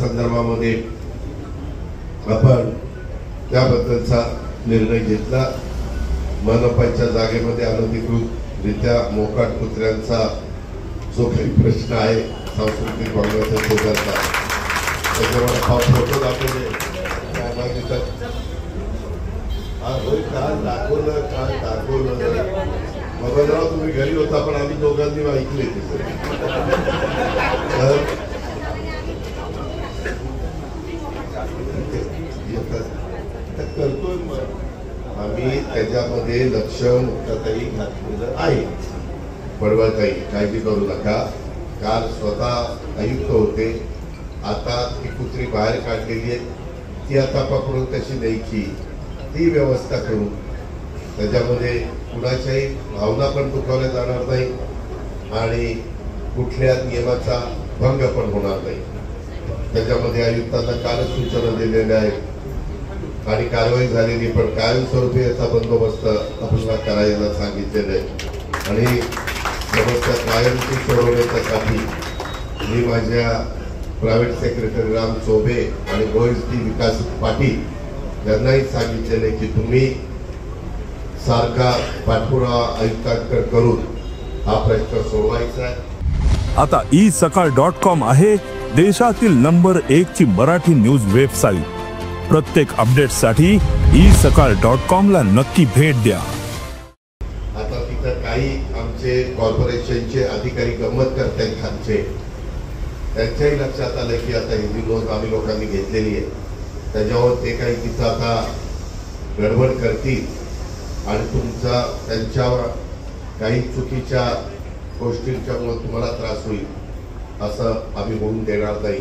संदर्भामध्ये आपण त्याबद्दलचा निर्णय घेतला। मनपाच्या जागेमध्ये अनधिकृतरित्या मोकाट कुत्र्यांचा जो काही प्रश्न आहे सांस्कृतिक भवनाच्या शेजारचा, त्याच्यामध्ये हा फोटो दाखवले दाखवलं मोबाईलवर तुम्ही घरी होता पण आम्ही दोघांनी ऐकले करतोय आम्ही त्याच्यामध्ये लक्ष मुक्ताताई घातलेलं आहे। पडवळताई काळजी करू नका, काल स्वतः आयुक्त होते, आता ती कुत्री बाहेर काढलेली आहे, ती आता पकडून कशी द्यायची ती व्यवस्था करू, त्याच्यामध्ये कुणाच्याही भावना पण दुखावल्या जाणार नाही आणि कुठल्या नियमाचा भंग पण होणार नाही। त्याच्यामध्ये आयुक्तांना कालच सूचना दिलेल्या आहेत आणि कारवाई झालेली, पण कायमस्वरूपी याचा बंदोबस्त आपल्याला करायला सांगितलेलं आहे आणि समस्या कायमची सोडवण्यासाठी मी माझ्या प्रायव्हेट सेक्रेटरी राम चोबे आणि OSD विकास पाटील यांनाही सांगितलेले की तुम्ही सारखा पाठपुरावा आयुक्तांकडे करून हा प्रश्न सोडवायचा आहे। आता isakal.com आहे देशातील नंबर 1 ची मराठी न्यूज वेबसाईट। प्रत्येक अपडेटसाठी isakal.com ला नक्की भेट द्या। आता तिथं काही आमचे कॉर्पोरेशनचे अधिकारी गंमत करतात खालचे, त्यांच्याही लक्षात आलं की आता ही नोंद आम्ही लोकांनी घेतलेली आहे, त्याच्यावर ते काही तिथं आता गडबड करतील आणि तुमचा त्यांच्या काही चुकीच्या गोष्टींच्यामुळे तुम्हाला त्रास होईल असं आम्ही होऊन देणार नाही।